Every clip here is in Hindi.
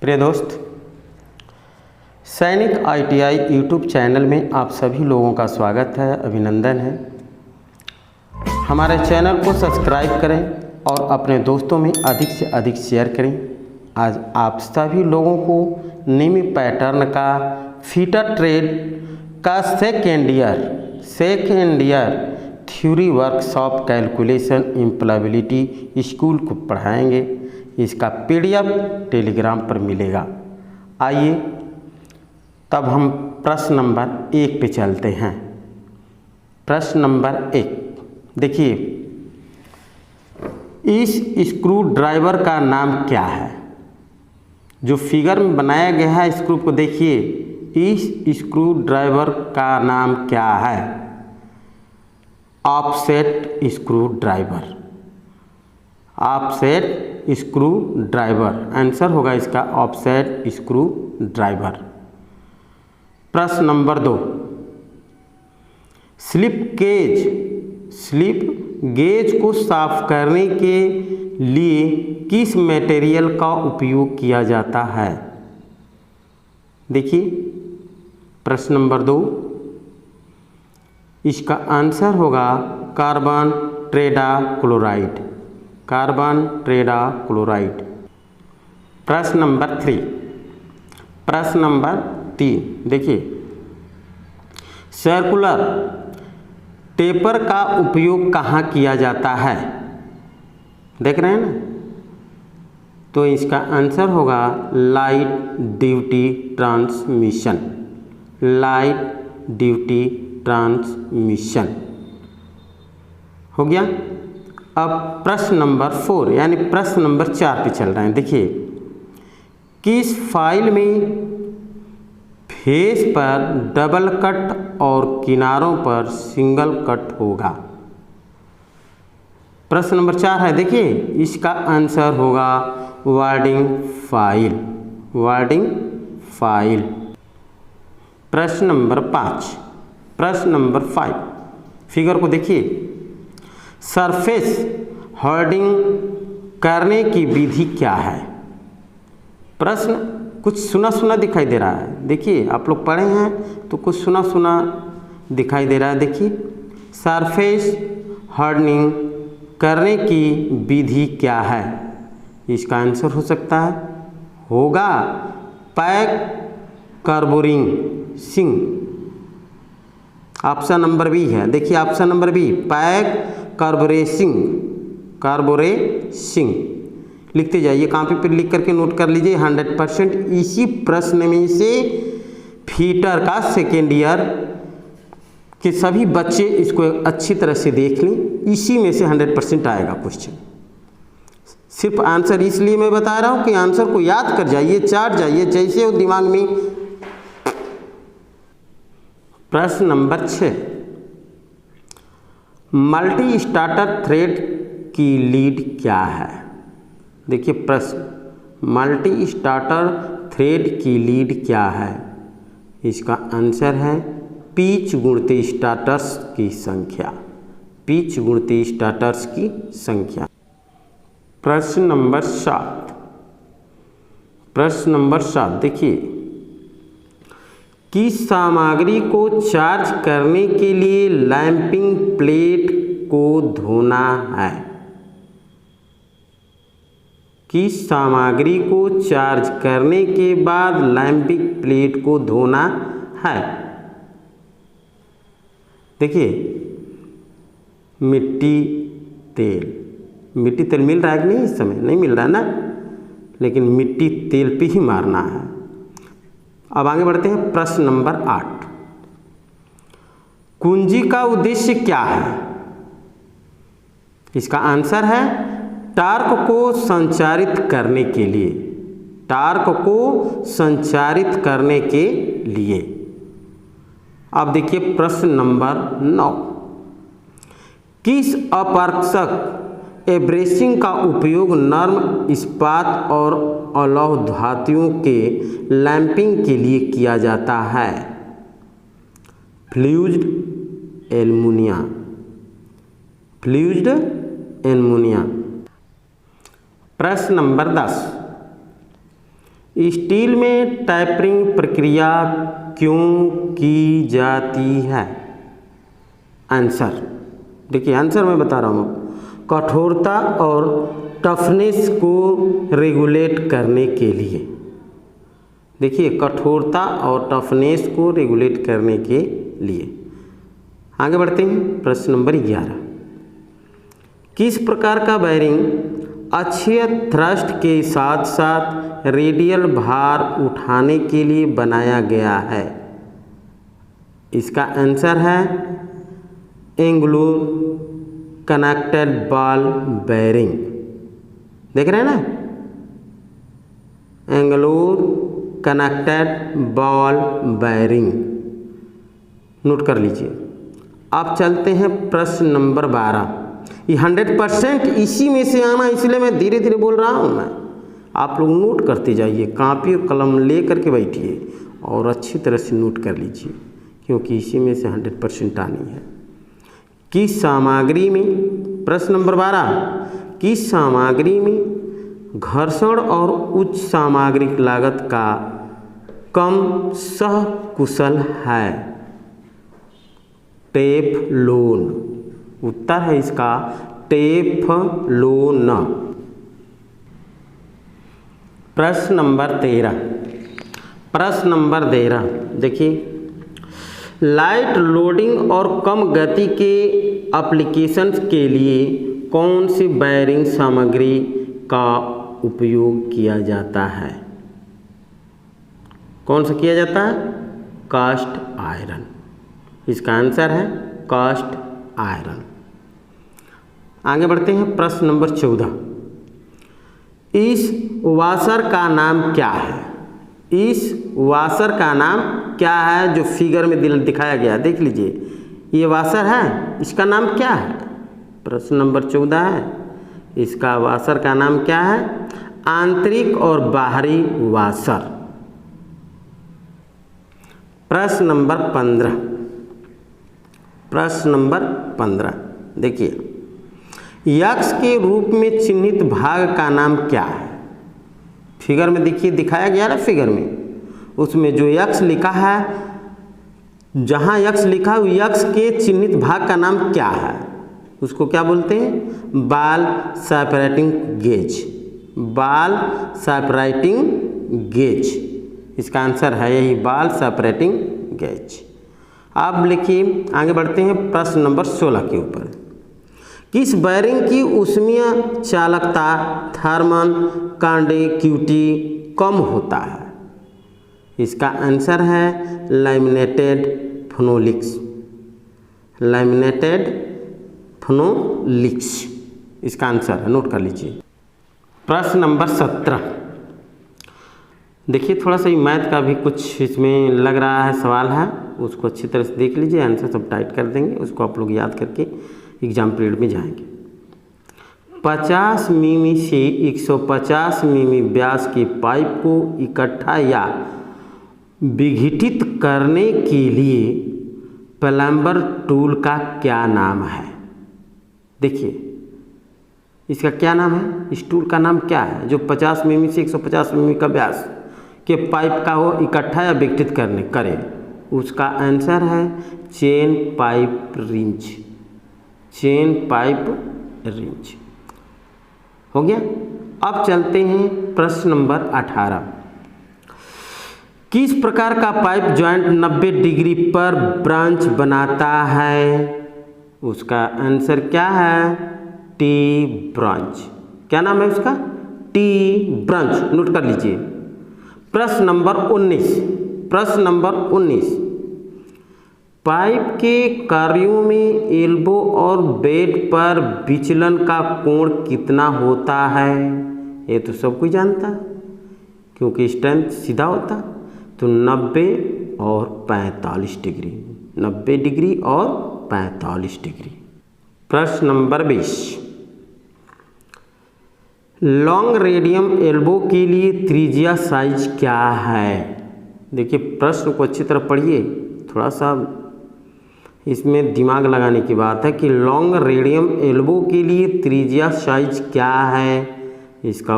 प्रिय दोस्त, सैनिक ITI यूट्यूब चैनल में आप सभी लोगों का स्वागत है, अभिनंदन है। हमारे चैनल को सब्सक्राइब करें और अपने दोस्तों में अधिक से अधिक शेयर करें। आज आप सभी लोगों को नेमी पैटर्न का फीटर ट्रेड का second year theory workshop calculation employability school को पढ़ाएंगे। इसका PDF टेलीग्राम पर मिलेगा। आइए तब हम प्रश्न नंबर 1 पे चलते हैं। प्रश्न नंबर 1 देखिए, इस स्क्रू ड्राइवर का नाम क्या है? जो फिगर में बनाया गया है स्क्रू को देखिए, इस स्क्रू ड्राइवर का नाम क्या है? Offset screw driver. Offset screw driver answer होगा इसका ऑफसेट स्क्रू ड्राइवर। प्रश्न नंबर 2, स्लिप गेज को साफ करने के लिए किस मटेरियल का उपयोग किया जाता है? देखिए प्रश्न नंबर 2, इसका आंसर होगा कार्बन टेट्राक्लोराइड। Carbon tetrachloride. प्रश्न नंबर 3 देखिए, सर्कुलर टेपर का उपयोग कहाँ किया जाता है? देख रहे हैं ना, तो इसका आंसर होगा light duty transmission. Light duty transmission हो गया। अब प्रश्न नंबर 4 यानी प्रश्न नंबर 4 पे चल रहे हैं। देखिए, किस फाइल में फेस पर डबल कट और किनारों पर सिंगल कट होगा? प्रश्न नंबर 4 है। देखिए इसका आंसर होगा वर्डिंग फाइल। Wording file. प्रश्न नंबर 5 फिगर को देखिए, सरफेस होल्डिंग करने की विधि क्या है? प्रश्न कुछ सुना दिखाई दे रहा है। देखिए आप लोग पढ़े हैं तो कुछ सुना दिखाई दे रहा है। देखिए, सरफेस होल्डिंग करने की विधि क्या है? इसका आंसर हो सकता है होगा पैक कार्बोरिंग। ऑप्शन नंबर बी है। देखिए ऑप्शन नंबर बी, पैक कार्बोरेसिंग। लिखते जाइए, कॉपी पर लिख करके नोट कर लीजिए। 100% इसी प्रश्न में से फीटर का सेकेंड ईयर के सभी बच्चे इसको अच्छी तरह से देख लें। इसी में से 100% आएगा क्वेश्चन। सिर्फ आंसर इसलिए मैं बता रहा हूँ कि आंसर को याद कर जाइए, चाट जाइए जैसे वो दिमाग में। प्रश्न नंबर 6, मल्टी स्टार्टर थ्रेड की लीड क्या है? देखिए प्रश्न, मल्टी स्टार्टर थ्रेड की लीड क्या है? इसका आंसर है पिच गुणित स्टार्टर्स की संख्या। पिच गुणित स्टार्टर्स की संख्या। प्रश्न नंबर 7 देखिए, किस सामग्री को चार्ज करने के लिए लैंपिंग प्लेट को धोना है? किस सामग्री को चार्ज करने के बाद लैंपिंग प्लेट को धोना है? देखिए, मिट्टी तेल मिल रहा है कि नहीं? इस समय नहीं मिल रहा है ना, लेकिन मिट्टी तेल पे ही मारना है। अब आगे बढ़ते हैं। प्रश्न नंबर 8, कुंजी का उद्देश्य क्या है? इसका आंसर है टार्क को संचारित करने के लिए। टार्क को संचारित करने के लिए। अब देखिए प्रश्न नंबर 9, किस अपवर्तक एब्रेसिंग का उपयोग नर्म इस्पात और अलौह धातुओं के लैंपिंग के लिए किया जाता है? Fused aluminium. प्रश्न नंबर 10, स्टील में टैपरिंग प्रक्रिया क्यों की जाती है? आंसर देखिए, आंसर मैं बता रहा हूँ, कठोरता और टफनेस को रेगुलेट करने के लिए। देखिए, कठोरता और टफनेस को रेगुलेट करने के लिए। आगे बढ़ते हैं, प्रश्न नंबर 11। किस प्रकार का बेयरिंग अक्षीय थ्रस्ट के साथ साथ रेडियल भार उठाने के लिए बनाया गया है? इसका आंसर है एंगुलर कनेक्टेड बॉल बेयरिंग। देख रहे हैं ना, angular connected ball bearing, note कर लीजिए। अब चलते हैं प्रश्न नंबर 12। ये 100% इसी में से आना, इसलिए मैं धीरे धीरे बोल रहा हूँ। मैं आप लोग नोट करते जाइए, कॉपी और कलम ले करके बैठिए और अच्छी तरह से नोट कर लीजिए, क्योंकि इसी में से 100% आनी है। किस सामग्री में, प्रश्न नंबर 12, किस सामग्री में घर्षण और उच्च सामग्रिक लागत का कम सहकुशल है? टेफलोन। उत्तर है इसका टेफलोन। प्रश्न नंबर 13। प्रश्न नंबर 13 देखिए, लाइट लोडिंग और कम गति के एप्लीकेशंस के लिए कौन सी बेयरिंग सामग्री का उपयोग किया जाता है? कौन सा किया जाता है? Cast iron. इसका आंसर है कास्ट आयरन। आगे बढ़ते हैं, प्रश्न नंबर 14। इस वाशर का नाम क्या है? इस वाशर का नाम क्या है जो फिगर में दिखाया गया है? देख लीजिए, ये वाशर है, इसका नाम क्या है? प्रश्न नंबर 14 है, इसका वाशर का नाम क्या है? आंतरिक और बाहरी वाशर। प्रश्न नंबर 15। प्रश्न नंबर 15 देखिए, यक्ष के रूप में चिन्हित भाग का नाम क्या है? फिगर में देखिए, दिखाया गया ना फिगर में, उसमें जो यक्ष लिखा है, जहाँ यक्ष लिखा है, यक्ष के चिन्हित भाग का नाम क्या है? उसको क्या बोलते हैं? बाल सेपरेटिंग गेज। बाल सेपरेटिंग गेज, इसका आंसर है यही, बाल सेपरेटिंग गेज। अब लिखिए, आगे बढ़ते हैं प्रश्न नंबर 16 के ऊपर। किस बेयरिंग की ऊष्मीय चालकता थर्मल कंडक्टिविटी कम होता है? इसका आंसर है लैमिनेटेड फेनोलिक्स। लैमिनेटेड फेनोलिक्स इसका आंसर है, नोट कर लीजिए। प्रश्न नंबर 17 देखिए, थोड़ा सा मैथ का भी कुछ इसमें लग रहा है सवाल है, उसको अच्छी तरह से देख लीजिए, आंसर सब टाइट कर देंगे, उसको आप लोग याद करके एग्जाम पीरियड में जाएंगे। 50 मिमी से 150 मिमी व्यास की पाइप को इकट्ठा या विघटित करने के लिए प्लम्बर टूल का क्या नाम है? देखिए, इसका क्या नाम है? इस टूल का नाम क्या है जो 50 मिमी से 150 मिमी का व्यास के पाइप का हो इकट्ठा या विघटित करे? उसका आंसर है chain pipe wrench. Chain pipe wrench हो गया। अब चलते हैं प्रश्न नंबर 18। किस प्रकार का पाइप जॉइंट 90 डिग्री पर ब्रांच बनाता है? उसका आंसर क्या है? T branch. क्या नाम है उसका? टी ब्रांच, नोट कर लीजिए। प्रश्न नंबर 19। प्रश्न नंबर 19, पाइप के कार्यों में एल्बो और बेड पर विचलन का कोण कितना होता है? ये तो सब कोई जानता है, क्योंकि स्ट्रेंथ सीधा होता, तो 90 और 45 डिग्री। 90 डिग्री और 45 डिग्री। प्रश्न नंबर 20, लॉन्ग रेडियम एल्बो के लिए त्रिज्या साइज क्या है? देखिए, प्रश्न को अच्छी तरह पढ़िए, थोड़ा सा इसमें दिमाग लगाने की बात है कि लॉन्ग रेडियम एल्बो के लिए त्रिज्या साइज क्या है? इसका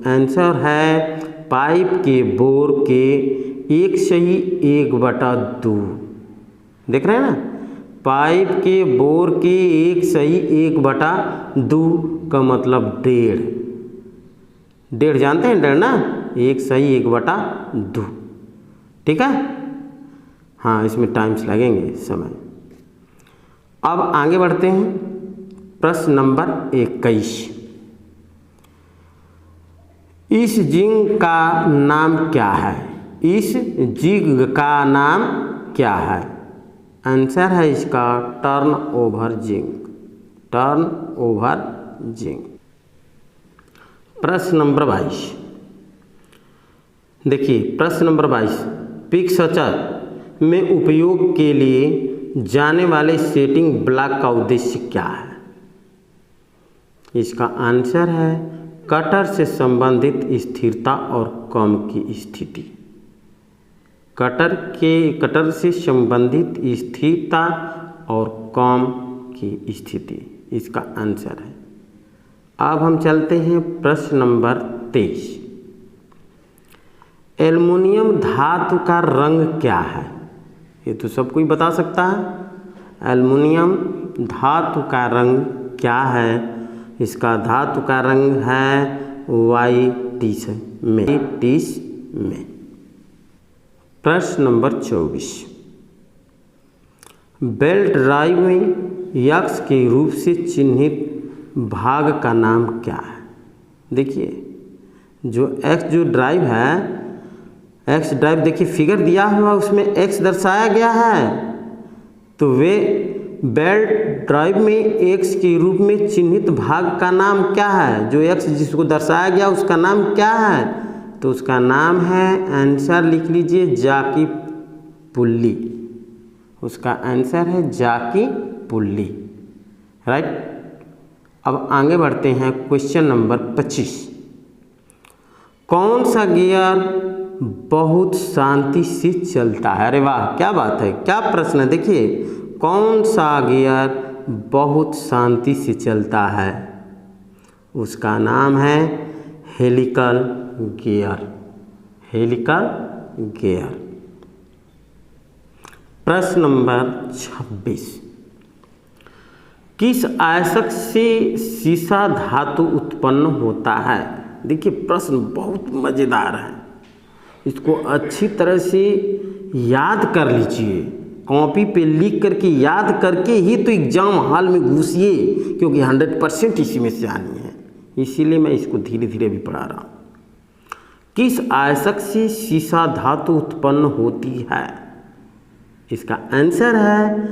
आंसर है पाइप के बोर के 1/2। देख रहे हैं ना, पाइप के बोर के 1/2 का मतलब 1.5 जानते हैं, 1.5 ना, 1/2। ठीक है, हाँ इसमें टाइम्स लगेंगे समय। अब आगे बढ़ते हैं, प्रश्न नंबर 21। इस जिंग का नाम क्या है? इस जिग का नाम क्या है? आंसर है इसका टर्न ओवर जिंग। टर्न ओवर जिंग। प्रश्न नंबर 22। देखिए प्रश्न नंबर 22, पिक्चर में उपयोग के लिए जाने वाले सेटिंग ब्लॉक का उद्देश्य क्या है? इसका आंसर है कटर से संबंधित स्थिरता और कम की स्थिति। कटर से संबंधित स्थिरता और कम की स्थिति इसका आंसर है। अब हम चलते हैं प्रश्न नंबर 23। एल्युमिनियम धातु का रंग क्या है? ये तो सब कोई बता सकता है। एल्युमिनियम धातु का रंग क्या है? इसका धातु का रंग है व्हाइटिश में। प्रश्न नंबर 24। बेल्ट ड्राइव में एक्स के रूप से चिन्हित भाग का नाम क्या है? देखिए जो एक्स जो ड्राइव है, एक्स ड्राइव देखिए फिगर दिया हुआ उसमें एक्स दर्शाया गया है, तो वे बेल्ट ड्राइव में एक्स के रूप में चिन्हित भाग का नाम क्या है? जो एक्स जिसको दर्शाया गया उसका नाम क्या है? तो उसका नाम है, आंसर लिख लीजिए, जाकी पुल्ली। उसका आंसर है जाकी पुल्ली। राइट। अब आगे बढ़ते हैं, क्वेश्चन नंबर 25। कौन सा गियर बहुत शांति से चलता है? अरे वाह क्या बात है, क्या प्रश्न है। देखिए कौन सा गियर बहुत शांति से चलता है? उसका नाम है हेलिकल गियर। Helical gear. प्रश्न नंबर 26। किस आयस्क से सीसा धातु उत्पन्न होता है? देखिए प्रश्न बहुत मज़ेदार है, इसको अच्छी तरह से याद कर लीजिए, कॉपी पे लिख करके याद करके ही तो एग्जाम हॉल में घुसिए, क्योंकि 100% इसी में से आनी है, इसीलिए मैं इसको धीरे धीरे भी पढ़ा रहा हूँ। किस आयस्क से सीसा धातु उत्पन्न होती है? इसका आंसर है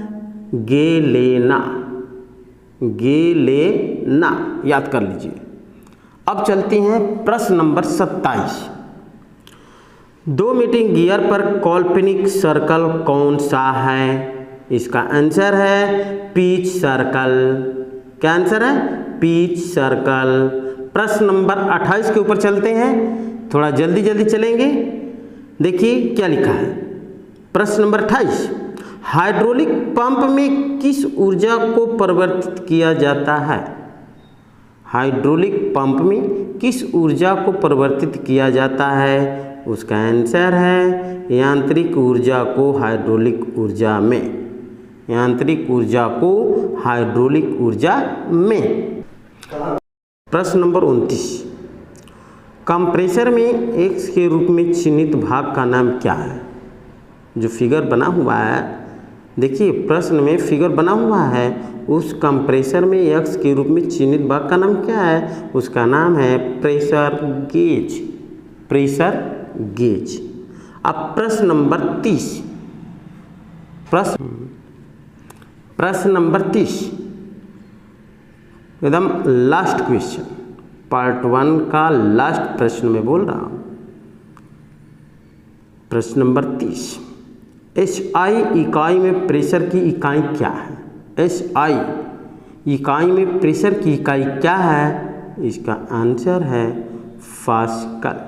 गेलेना। गेलेना याद कर लीजिए। अब चलते हैं प्रश्न नंबर 27। 2 मीटिंग गियर पर काल्पनिक सर्कल कौन सा है? इसका आंसर है पिच सर्कल। क्या आंसर है? Pitch circle. प्रश्न नंबर 28 के ऊपर चलते हैं, थोड़ा जल्दी जल्दी चलेंगे। देखिए क्या लिखा है, प्रश्न नंबर 28। हाइड्रोलिक पंप में किस ऊर्जा को परिवर्तित किया जाता है? हाइड्रोलिक पंप में किस ऊर्जा को परिवर्तित किया जाता है? उसका आंसर है यांत्रिक ऊर्जा को हाइड्रोलिक ऊर्जा में। यांत्रिक ऊर्जा को हाइड्रोलिक ऊर्जा में। प्रश्न नंबर 29। कंप्रेसर में एक्स के रूप में चिन्हित भाग का नाम क्या है? जो फिगर बना हुआ है, देखिए प्रश्न में फिगर बना हुआ है, उस कंप्रेसर में एक्स के रूप में चिन्हित भाग का नाम क्या है? उसका नाम है प्रेशर गेज। Pressure gauge. अब प्रश्न नंबर 30। प्रश्न नंबर 30 एकदम लास्ट क्वेश्चन, पार्ट 1 का लास्ट प्रश्न में बोल रहा हूँ। प्रश्न नंबर 30। SI इकाई में प्रेशर की इकाई क्या है? SI इकाई में प्रेशर की इकाई क्या है? इसका आंसर है Pascal.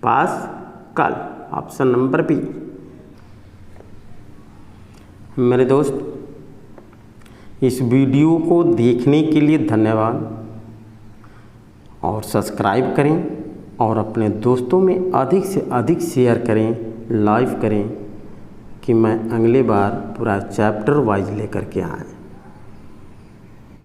Pascal, option number B. मेरे दोस्त, इस वीडियो को देखने के लिए धन्यवाद। और सब्सक्राइब करें और अपने दोस्तों में अधिक से अधिक शेयर करें, लाइव करें कि मैं अगली बार पूरा चैप्टर वाइज लेकर के आएँ।